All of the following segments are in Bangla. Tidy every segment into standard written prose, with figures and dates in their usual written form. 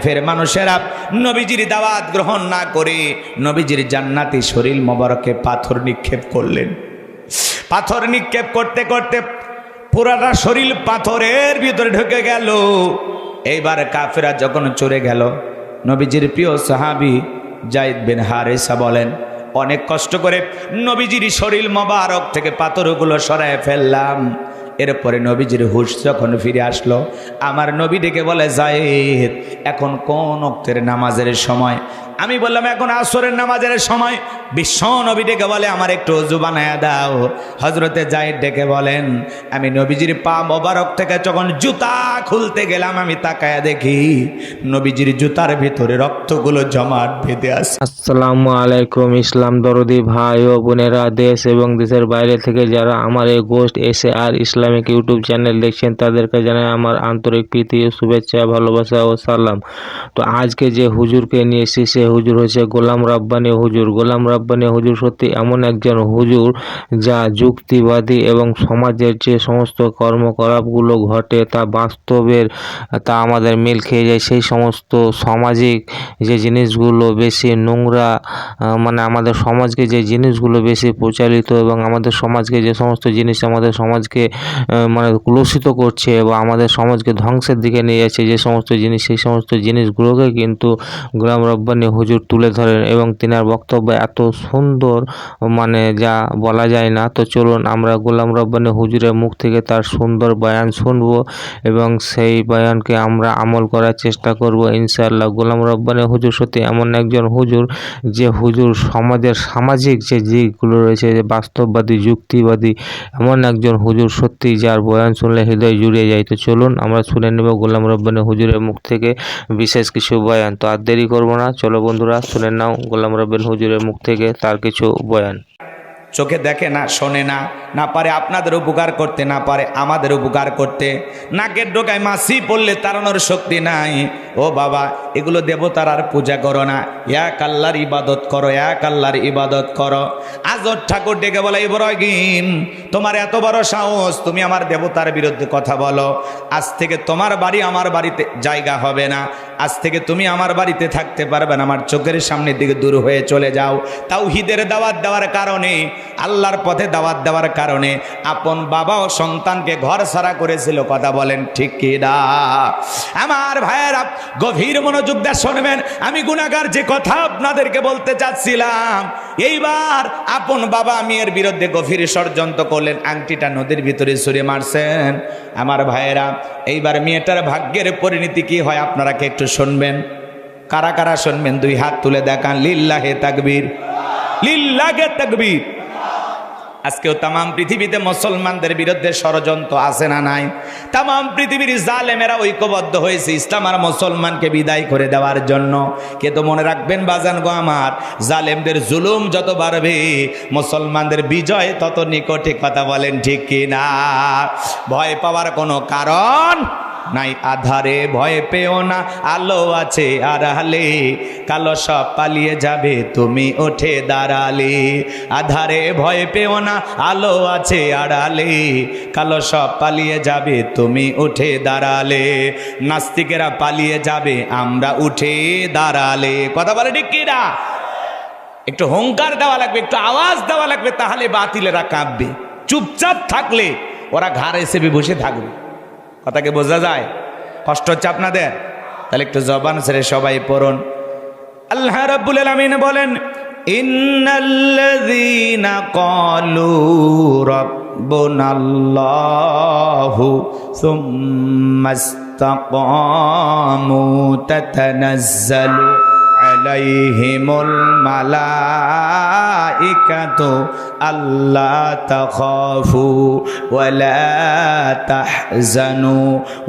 ফের মানুষেরা নবীজির দাওয়াত গ্রহণ না করে নবীজির জান্নাতি শরীর মোবারকে পাথর নিক্ষেপ করলেন। পাথর নিক্ষেপ করতে করতে পুরাটা শরীর পাথরের ভিতরে ঢুকে গেল। এইবার কাফেরা যখন চলে গেল, নবীজির প্রিয় সাহাবী যায়েদ বিন হারেসা বলেন, অনেক কষ্ট করে নবীজির শরীর মোবারক থেকে পাথরগুলো সরায় ফেললাম। এরপরে নবীজির হুশ যখন ফিরে আসলো, আমার নবী ডেকে বলে, যায়েদ এখন কোন ওয়াক্তের নামাজের সময়? আমি বললাম এখন আসরের নামাজের সময়। বিশ্ব নবী ডেকে বলে, আমার একটু ওযু বানায়া দাও। হযরতে যায়েদ ডেকে বলেন, আমি নবীজির পা মোবারক থেকে যখন জুতা খুলতে গেলাম, আমি তাকায়া দেখি নবীজির জুতার ভিতরে রক্তগুলো জমাট বেঁধে আছে। আসসালামু আলাইকুম ইসলাম দরদি ভাই ও বোনেরা, দেশ এবং দেশের বাইরে থেকে যারা আমার এই ghost SAR Islamic YouTube channel দেখছেন, তাদেরকে জানাই আমার আন্তরিক প্রীতি ও শুভেচ্ছা, ভালোবাসা ও সালাম। তো আজকে যে হুজুরকে নিয়ে এসেছি, সে হুজুর হচ্ছে গোলাম রাব্বানী হুজুর। গোলাম রাব্বানী হুজুর সত্যি এমন একজন হুজুর যা যুক্তিবাদী এবং সমাজের যে সমস্ত কর্মকলাপগুলো ঘটে তা বাস্তবের, তা আমাদের মিল খেয়ে যায়। সেই সমস্ত সামাজিক যে জিনিসগুলো বেশি নোংরা, মানে আমাদের সমাজকে যে জিনিসগুলো বেশি প্রচারিত এবং আমাদের সমাজকে যে সমস্ত জিনিস আমাদের সমাজকে মানে কলুষিত করছে বা আমাদের সমাজকে ধ্বংসের দিকে নিয়ে যাচ্ছে যে সমস্ত জিনিস, সেই সমস্ত জিনিসগুলোকে কিন্তু গোলাম রাব্বানী হুজুর তুলে ধরেন এবং তিনার বক্তব্য এত সুন্দর, মানে যা বলা যায় না। তো চলুন আমরা গোলাম রাব্বানী হুজুরের মুখ থেকে তার সুন্দর বয়ান শুনবো এবং সেই বয়ানকে আমরা আমল করার চেষ্টা করব ইনশাআল্লাহ। গোলাম রাব্বানী হুজুর সত্যি এমন একজন হুজুর যে হুজুর সমাজের সামাজিক যে দিকগুলো রয়েছে, যে বাস্তববাদী যুক্তিবাদী এমন একজন হুজুর সত্যি, যার বয়ান শুনলে হৃদয় জুড়িয়ে যায়। তো চলুন আমরা শুনে নেব গোলাম রাব্বানী হুজুরের মুখ থেকে বিশেষ কিছু বয়ান। তো আর দেরি করবো না, চলো বন্ধুরা শুনে নাও গোলাম রাব্বানী হুজুরের মুখ থেকে তার কিছু বয়ান। চোখে দেখে না, শোনে না, না পারে আপনাদের উপকার করতে, না পারে আমাদের উপকার করতে। নাকের ডোকায় মাছি পড়লে তাড়ানোর শক্তি নাই। ও বাবা, এগুলো দেবতার আর পূজা করো না, এক আল্লাহর ইবাদত করো, এক আল্লাহর ইবাদত করো। আজর ঠাকুর ডেকে বলে, ইব্রাহিম তোমার এত বড় সাহস, তুমি আমার দেবতার বিরুদ্ধে কথা বলো। আজ থেকে তোমার বাড়ি আমার বাড়িতে জায়গা হবে না। আজ থেকে তুমি আমার বাড়িতে থাকতে পারবে না, আমার চোখের সামনের দিকে দূর হয়ে চলে যাও। তাওহীদের দাওয়াত দেওয়ার কারণে, আল্লাহর পথে দাওয়াত দেওয়ার কারণে আপন বাবা ও সন্তানকে ঘর ছাড়া করেছিল। কথা বলেন ঠিক কি না? আমার ভাইয়েরা গভীর মনোযোগ দিয়ে শুনবেন, আমি গুনাহগার যে কথা আপনাদেরকে বলতে চাচ্ছিলাম। এইবার আপন বাবা মেয়ের বিরুদ্ধে গভীর ষড়যন্ত্র করলেন, আংটিটা নদীর ভিতরে ছুঁড়ে মারছেন। আমার ভাইয়েরা, এইবার মেয়েটার ভাগ্যের পরিণতি কি হয় আপনারা কি একটু শুনবেন? কারা কারা শুনবেন? দুই হাত তুলে দেখান। লিল্লাহে তাকবীর, লিল্লাহে তাকবীর। আজকেও তামাম পৃথিবীতে মুসলমানদের বিরুদ্ধে ষড়যন্ত্র আছে না নাই? তামাম পৃথিবীর জালেমেরা ঐক্যবদ্ধ হয়েছে ইসলাম আর মুসলমানকে বিদায় করে দেওয়ার জন্য। কিন্তু মনে রাখবেন বাজান গো আমার, জালেমদের জুলুম যত বাড়বে মুসলমানদের বিজয় তত নিকটে। কথা বলেন ঠিক কি না? ভয় পাওয়ার কোনো কারণ নাই। আধারে ভয় পেও না, আলো আছে আড়ালে, কালো সব পালিয়ে যাবে তুমি উঠে দাঁড়ালে। আধারে ভয় পেও না, আলো আছে আড়ালে, কালো সব পালিয়ে যাবে তুমি উঠে দাঁড়ালে। নাস্তিকেরা পালিয়ে যাবে আমরা উঠে দাঁড়ালে। কথা বলে ঠিক কি না? একটু হুঙ্কার দেওয়া লাগবে, একটু আওয়াজ দেওয়া লাগবে, তাহলে বাতিলেরা কাঁপবে। চুপচাপ থাকলে ওরা ঘাড় এসে বসে থাকবে। কথাকে বোঝা যায়? কষ্ট হচ্ছে আপনাদের? তাহলে একটু জবান ছেড়ে সবাই পড়ুন। আল্লাহ রাব্বুল আলামিন বলেন, ইন্নাল্লাযীনা ক্বালু রাব্বুনাল্লাহু সুম্মাস্তাকামু তাতানাজ্জালু আলাইহিমুল মালাইকাতু আল্লা তাখাফু ওয়া লা তাহজানু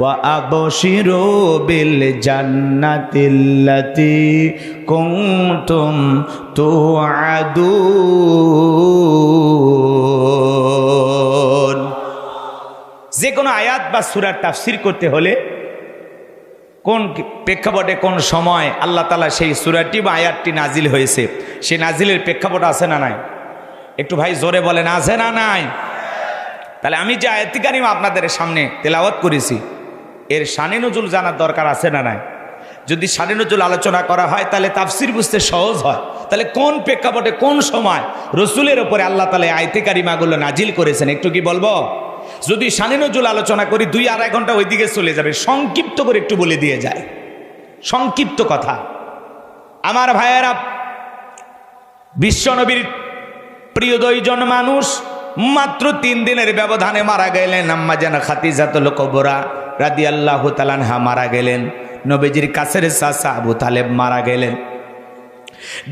ওয়া আবশিরু বিল জান্নাতিল্লাতী কুনতুম তুআদুন। যে কোনো আয়াত বা সূরার তাফসীর করতে হলে কোন প্রেক্ষাপটে কোন সময় আল্লাহ তাআলা সেই সূরাটি বা আয়াতটি নাজিল হয়েছে, সেই নাজিলের প্রেক্ষাপট আছে না নাই? একটু ভাই জোরে বলেন, আছে না নাই? তাহলে আমি যে আয়াত কারিমা আপনাদের সামনে তেলাওয়াত করেছি, এর শানে নজুল জানার দরকার আছে না নাই? যদি শানে নজুল আলোচনা করা হয় তাহলে তাফসির বুঝতে সহজ হয়। তাহলে কোন প্রেক্ষাপটে কোন সময় রসুলের ওপরে আল্লাহ তাআলা আয়াতে কারিমাগুলো নাজিল করেছেন একটু কি বলবো? যদি শানে নজুল আলোচনা করি 2-2.5 ঘন্টা ওইদিকে চলে যাবে, সংক্ষিপ্ত করে একটু বলে দিয়ে যায়, সংক্ষিপ্ত কথা। আমার ভাইয়েরা, বিশ্বনবীর প্রিয় 2 জন মানুষ মাত্র 3 দিনের ব্যবধানে মারা গেলেন। আম্মা জান খাদিজাতুল কুবরা রাদিয়াল্লাহু তাআলা আনহা মারা গেলেন, নবীজির কাছের চাচা আবু তালেব মারা গেলেন।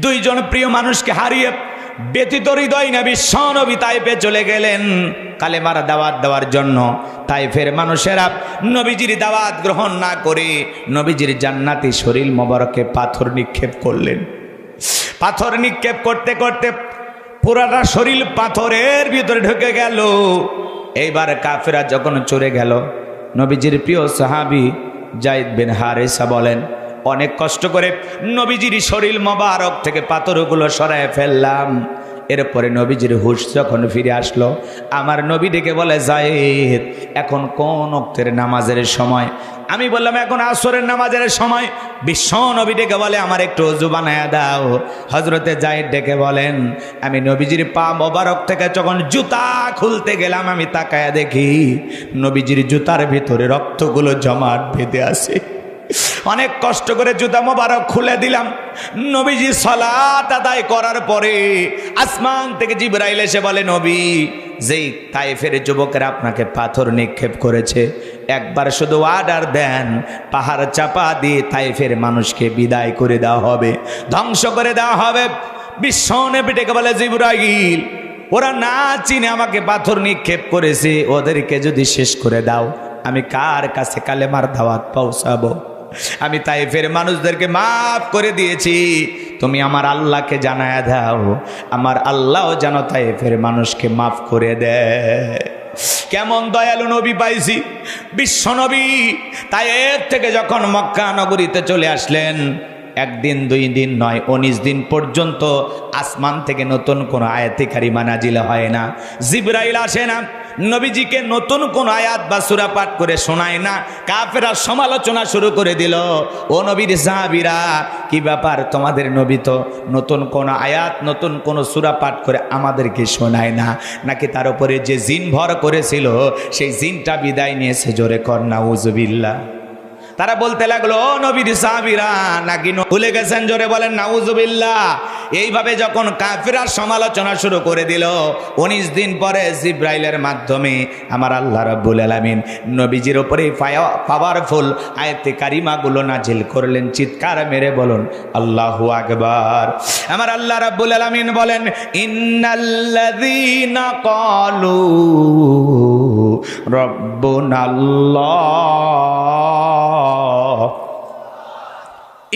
2 জন প্রিয় মানুষকে হারিয়ে ব্যথিত হৃদয় নবী বিশ্বনবী তাইফে চলে গেলেন কালেমার দাওয়াত দেওয়ার জন্য। তাইফের মানুষেরা নবীজির দাওয়াত গ্রহণ না করে নবীজির জান্নাতি শরীর মোবারকে পাথর নিক্ষেপ করলেন। পাথর নিক্ষেপ করতে করতে পুরাটা শরীর পাথরের ভিতরে ঢুকে গেল। এইবার কাফেরা যখন চলে গেল, নবীজির প্রিয় সাহাবী যায়েদ বিন হারেসা বলেন, অনেক কষ্ট করে নবীজির শরীর মোবারক থেকে পাথরগুলো সরায় ফেললাম। এরপরে নবীজির হুঁশ যখন ফিরে আসলো, আমার নবী ডেকে বলে, যায়েদ এখন কোন ওয়াক্তের নামাজের সময়? আমি বললাম এখন আসরের নামাজের সময়। বিশ্ব নবী ডেকে বলে, আমার একটু ওযু বানায়া দাও। হযরতে যায়েদ ডেকে বলেন, আমি নবীজির পা মোবারক থেকে যখন জুতা খুলতে গেলাম, আমি তাকায়া দেখি নবীজির জুতার ভিতরে রক্তগুলো জমাট বেঁধে আছে। অনেক কষ্ট করে জুতা মোবারক খুলে দিলাম। নবীজি সালাত আদায় করার পরে আসমান থেকে জিবরাইল এসে বলে, নবী, যেই তাইফের যুবকেরা আপনাকে পাথর নিক্ষেপ করেছে, একবার শুধু অর্ডার দেন, পাহাড় চাপা দিয়ে তাইফের মানুষকে বিদায় করে দেওয়া হবে, ধ্বংস করে দেওয়া হবে। বিশ্ব নবী ডেকে বলে, জিবরাইল, ওরা না চিনে আমাকে পাথর নিক্ষেপ করেছে, ওদেরকে যদি শেষ করে দাও, আমি কার কাছে কালেমার দাওয়াত পৌঁছাবো? আমি তাইফের মানুষদেরকে মাফ করে দিয়েছি, তুমি আমার আল্লাহকে জানায়া দাও, আমার আল্লাহও যেন তাইফের মানুষকে মাফ করে দেয়। কেমন দয়ালু নবী পাইছি বিশ্ব নবী। তাইফ থেকে যখন মক্কা নগরীতে চলে আসলেন, 1 দিন 2 দিন নয়, 19 দিন পর্যন্ত আসমান থেকে নতুন কোন আয়াতে কারিমা নাজিল হয় না। জিবরাইল আসে না, নবীজিকে নতুন কোন আয়াত বা সূরা পাঠ করে শোনায় না। কাফেররা সমালোচনা শুরু করে দিল, ও নবীর সাহাবীরা, কি ব্যাপার, তোমাদের নবী তো নতুন কোন আয়াত নতুন কোন সূরা পাঠ করে আমাদেরকে শোনায় না, নাকি তার উপরে যে জিন ভর করেছিল সেই জিনটা বিদায় নিয়েছে? জোরে কর নাউজুবিল্লাহ। তারা বলতে লাগলো, ও নবীর সাহাবীরা, নাকি ভুলে গেছেন? জোরে বলেন নাউজুবিল্লাহ। এইভাবে যখন কাফেররা সমালোচনা শুরু করে দিল, 19 দিন পরে জিবরাইলের মাধ্যমে আমার আল্লাহ রাব্বুল আলামিন নবীজির উপরে পাওয়ারফুল আয়াতে কারিমাগুলো নাজিল করলেন। চিৎকার মেরে বলুন আল্লাহু আকবার। আমার আল্লাহ রাব্বুল আলামিন বলেন, ইন্নাল্লাযীনা ক্বালু রাব্বুনাল্লাহ,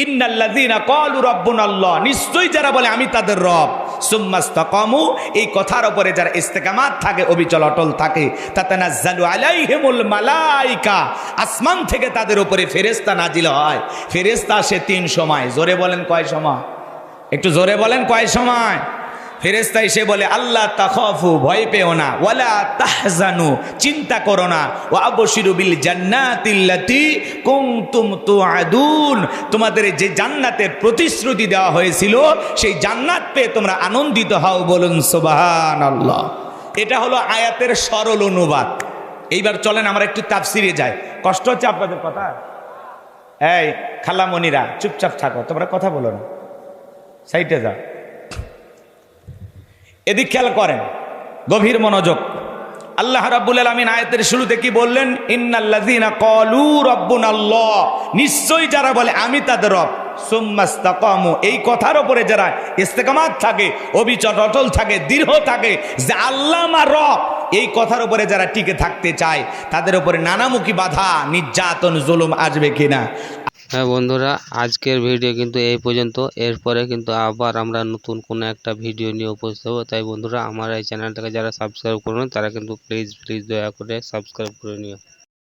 ইন্নাল্লাযীনা ক্বালু রাব্বুনাল্লাহ, নিশ্চয়ই যারা বলে আমি তাদের রব, সুম্মাস্তাকামু, এই কথার উপরে যারা ইস্তেকামাত থাকে, অবিচল অটল থাকে, তাতানাজ্জালু আলাইহিমুল মালাইকা, আসমান থেকে তাদের উপরে ফেরেশতা নাজিল হয়। ফেরেশতা আসে 3 সময়। জোরে বলেন কয় সময়? একটু জোরে বলেন কয় সময়? ফেরেশতা এসে বলে, আল্লাহ তাখাফু, ভয় পেও না, ওয়ালা তাহজানু, চিন্তা করো না, ওয়া আবশিরু বিল জান্নাতিল্লাতী কুনতুম তুআদুন, তোমাদের যে জান্নাতের প্রতিশ্রুতি দেওয়া হয়েছিল সেই জান্নাত পেয়ে তোমরা আনন্দিত হও। বলুন সুবহানাল্লাহ। এটা হলো আয়াতের সরল অনুবাদ। এইবার চলেন আমরা একটু তাফসিরে যাই। কষ্ট হচ্ছে আপনাদের কথা? এই খালামণিরা চুপচাপ থাকো, তোমরা কথা বলো না, সাইডে যাও। এদিক খেয়াল করেন, গভীর মনোযোগ। আল্লাহ রাব্বুল আলামিন আয়াতের শুরুতে কি বললেন? ইন্নাল্লাযীনা ক্বালু রাব্বুনাল্লাহ, নিশ্চয়ই যারা বলে আমি তাদের রব, সুম্মাস্তাকামু, এই কথার উপরে যারা ইস্তেকামাত থাকে, অবিচল অটল থাকে, দৃঢ় থাকে যে আল্লাহ আমার রব, এই কথার উপরে যারা টিকে থাকতে চায়, তাদের উপরে নানামুখী বাধা, নির্যাতন, জুলুম আসবে কিনা। হ্যাঁ বন্ধুরা, আজকের ভিডিও কিন্তু এই পর্যন্ত। এরপরে কিন্তু আবার আমরা নতুন কোনো একটা ভিডিও নিয়ে উপস্থিত হবো। তাই বন্ধুরা, আমার এই চ্যানেলটাকে যারা সাবস্ক্রাইব করুন তারা কিন্তু প্লিজ দয়া করে সাবস্ক্রাইব করে নিও।